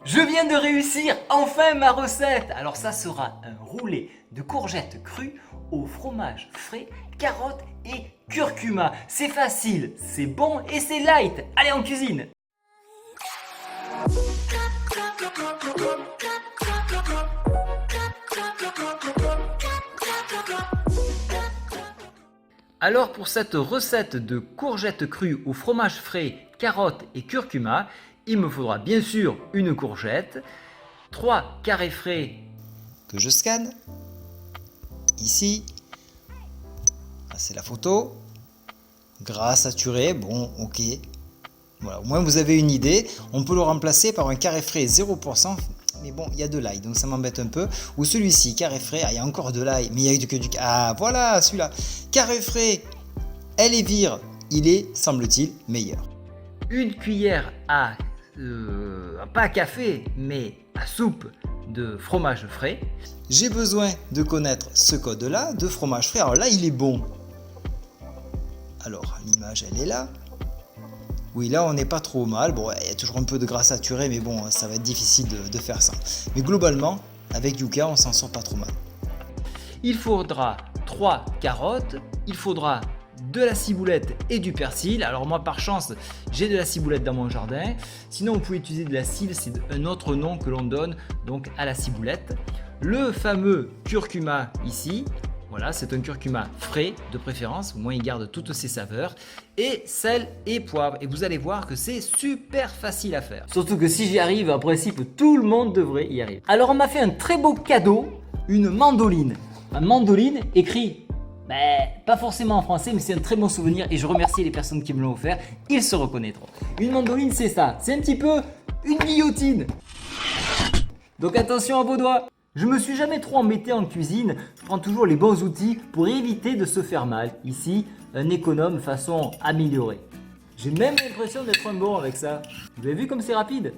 Je viens de réussir enfin ma recette. Alors ça sera un roulé de courgettes crues au fromage frais, carottes et curcuma. C'est facile, c'est bon et c'est light. Allez en cuisine. Alors pour cette recette de courgettes crues au fromage frais, carottes et curcuma, il me faudra bien sûr une courgette, 3 carrés frais Que je scanne. Ici. Ah, c'est la photo. Gras saturé, bon, ok. Voilà, au moins vous avez une idée. On peut le remplacer par un carré frais 0%. Mais bon, il y a de l'ail, donc ça m'embête un peu. Ou celui-ci, carré frais, ah, il y a encore de l'ail, mais il y a que du... Ah, voilà, celui-là. Carré frais, elle est vire, il est, semble-t-il, meilleur. une cuillère à, pas à café, mais à soupe de fromage frais. J'ai besoin de connaître ce code-là de fromage frais. Alors là, il est bon. Alors, l'image, elle est là. Oui, là, on n'est pas trop mal. Bon, il y a toujours un peu de gras saturé, mais bon, ça va être difficile de faire ça. Mais globalement, avec Yuka, on s'en sort pas trop mal. Il faudra 3 carottes, il faudra de la ciboulette et du persil. Alors moi par chance j'ai de la ciboulette dans mon jardin, sinon vous pouvez utiliser de la cible, c'est un autre nom que l'on donne donc à la ciboulette. Le fameux curcuma ici, voilà, c'est un curcuma frais de préférence, au moins il garde toutes ses saveurs, et sel et poivre, et vous allez voir que c'est super facile à faire. Surtout que si j'y arrive, en principe tout le monde devrait y arriver. Alors on m'a fait un très beau cadeau, une mandoline. Ma mandoline écrit pas forcément en français, mais c'est un très bon souvenir et je remercie les personnes qui me l'ont offert, ils se reconnaîtront. Une mandoline, c'est ça, c'est un petit peu une guillotine. Donc attention à vos doigts. Je me suis jamais trop embêté en cuisine, je prends toujours les bons outils pour éviter de se faire mal. Ici, un économe façon améliorée. J'ai même l'impression d'être un bon avec ça. Vous avez vu comme c'est rapide?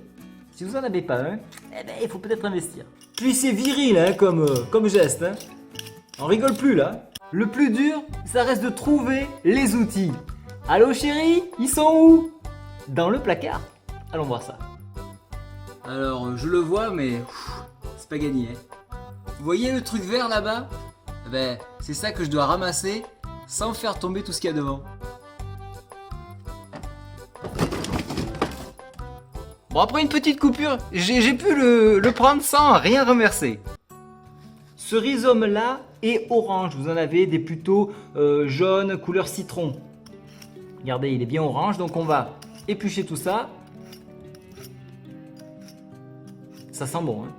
Si vous en avez pas un, il faut peut-être investir. Puis c'est viril hein, comme geste. Hein. On rigole plus là. Le plus dur, ça reste de trouver les outils. Allô chérie, ils sont où? Dans le placard. Allons voir ça. Alors, je le vois, mais c'est pas gagné. Hein. Vous voyez le truc vert là-bas? C'est ça que je dois ramasser sans faire tomber tout ce qu'il y a devant. Bon, après une petite coupure, j'ai pu le prendre sans rien remercier. Ce rhizome là est orange, vous en avez des plutôt jaunes, couleur citron. Regardez, il est bien orange, donc on va éplucher tout ça. Ça sent bon, hein.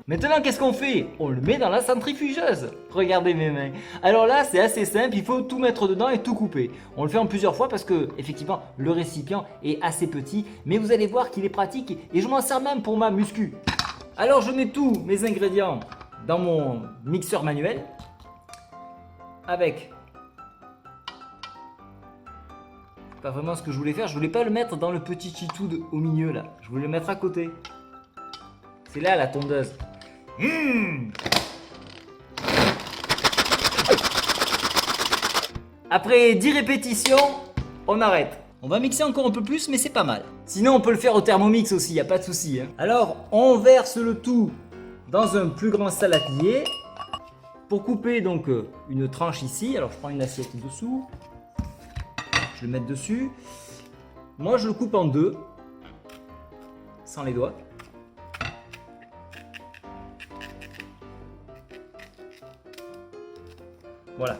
Maintenant, qu'est-ce qu'on fait? On le met dans la centrifugeuse. Regardez mes mains. Alors là, c'est assez simple, il faut tout mettre dedans et tout couper. On le fait en plusieurs fois parce que, effectivement, le récipient est assez petit. Mais vous allez voir qu'il est pratique et je m'en sers même pour ma muscu. Alors, je mets tous mes ingrédients dans mon mixeur manuel. Avec... Pas vraiment ce que je voulais faire. Je voulais pas le mettre dans le petit chitou au milieu là. Je voulais le mettre à côté. C'est là la tondeuse. Après 10 répétitions, on arrête. On va mixer encore un peu plus, mais c'est pas mal. Sinon, on peut le faire au Thermomix aussi, il n'y a pas de souci. Hein. Alors, on verse le tout dans un plus grand saladier. Pour couper donc une tranche ici, alors je prends une assiette dessous. Je vais le mettre dessus. Moi, je le coupe en deux, sans les doigts. Voilà.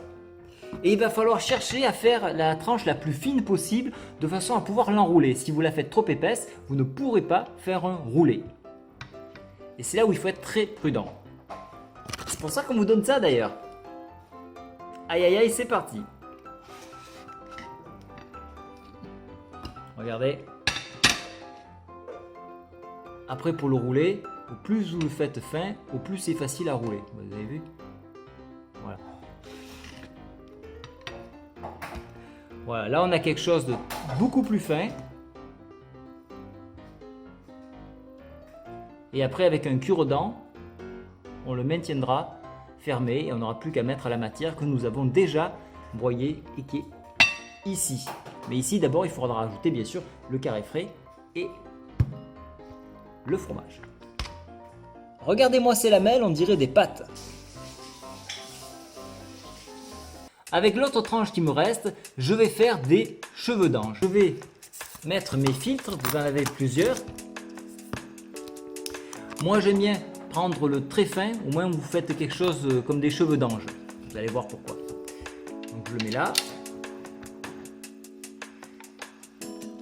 Et il va falloir chercher à faire la tranche la plus fine possible de façon à pouvoir l'enrouler. Si vous la faites trop épaisse, vous ne pourrez pas faire un roulé. Et c'est là où il faut être très prudent. C'est pour ça qu'on vous donne ça d'ailleurs. Aïe aïe aïe, c'est parti. Regardez. Après pour le rouler, au plus vous le faites fin, au plus c'est facile à rouler. Vous avez vu? Voilà. Voilà, là on a quelque chose de beaucoup plus fin. Et après avec un cure-dent, on le maintiendra fermé et on n'aura plus qu'à mettre à la matière que nous avons déjà broyée et qui est ici. Mais ici, d'abord, il faudra rajouter bien sûr le carré frais et le fromage. Regardez-moi ces lamelles, on dirait des pâtes. Avec l'autre tranche qui me reste, je vais faire des cheveux d'ange. Je vais mettre mes filtres, vous en avez plusieurs. Moi j'aime bien prendre le très fin, au moins vous faites quelque chose comme des cheveux d'ange. Vous allez voir pourquoi. Donc je le mets là.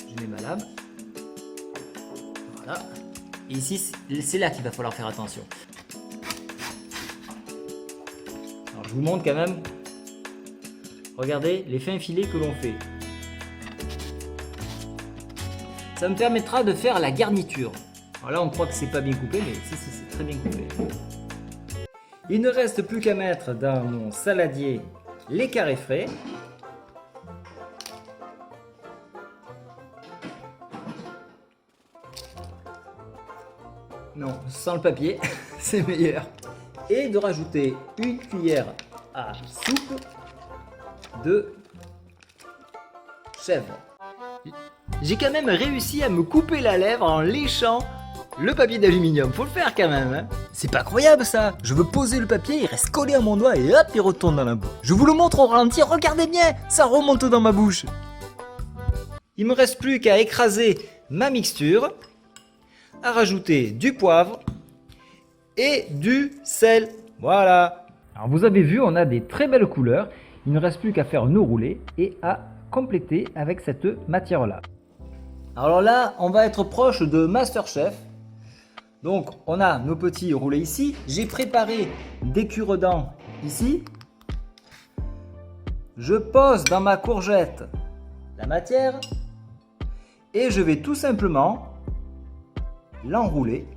Je mets ma lame. Voilà. Et ici, c'est là qu'il va falloir faire attention. Alors je vous montre quand même. Regardez les fins filets que l'on fait. Ça me permettra de faire la garniture. Alors là on croit que c'est pas bien coupé, mais si, c'est très bien coupé. Il ne reste plus qu'à mettre dans mon saladier les carrés frais. Non, sans le papier, c'est meilleur. Et de rajouter une cuillère à soupe de chèvre. J'ai quand même réussi à me couper la lèvre en léchant le papier d'aluminium. Faut le faire quand même, hein. C'est pas croyable ça. Je veux poser le papier, il reste collé à mon doigt et hop, il retourne dans la bouche. Je vous le montre au ralenti, regardez bien, ça remonte dans ma bouche. Il me reste plus qu'à écraser ma mixture, à rajouter du poivre et du sel. Voilà. Alors vous avez vu, on a des très belles couleurs. Il ne reste plus qu'à faire nos roulés et à compléter avec cette matière-là. Alors là, on va être proche de Masterchef. Donc, on a nos petits roulés ici. J'ai préparé des cure-dents ici. Je pose dans ma courgette la matière et je vais tout simplement l'enrouler.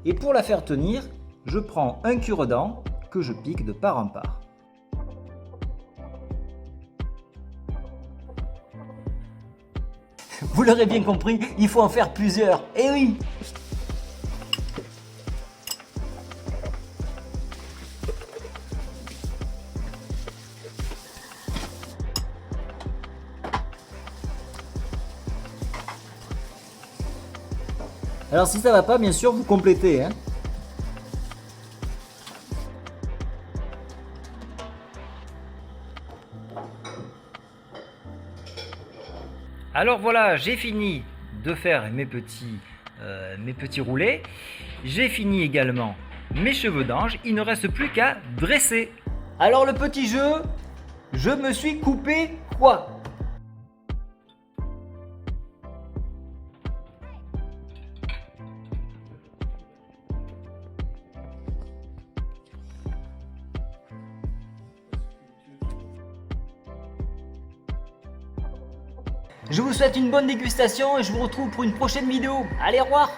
Et pour la faire tenir, je prends un cure-dent que je pique de part en part. Vous l'aurez bien compris, il faut en faire plusieurs. Eh oui! Alors si ça va pas, bien sûr, vous complétez, hein. Alors voilà, j'ai fini de faire mes petits roulés. J'ai fini également mes cheveux d'ange. Il ne reste plus qu'à dresser. Alors le petit jeu, je me suis coupé quoi? Je vous souhaite une bonne dégustation et je vous retrouve pour une prochaine vidéo. Allez, au revoir!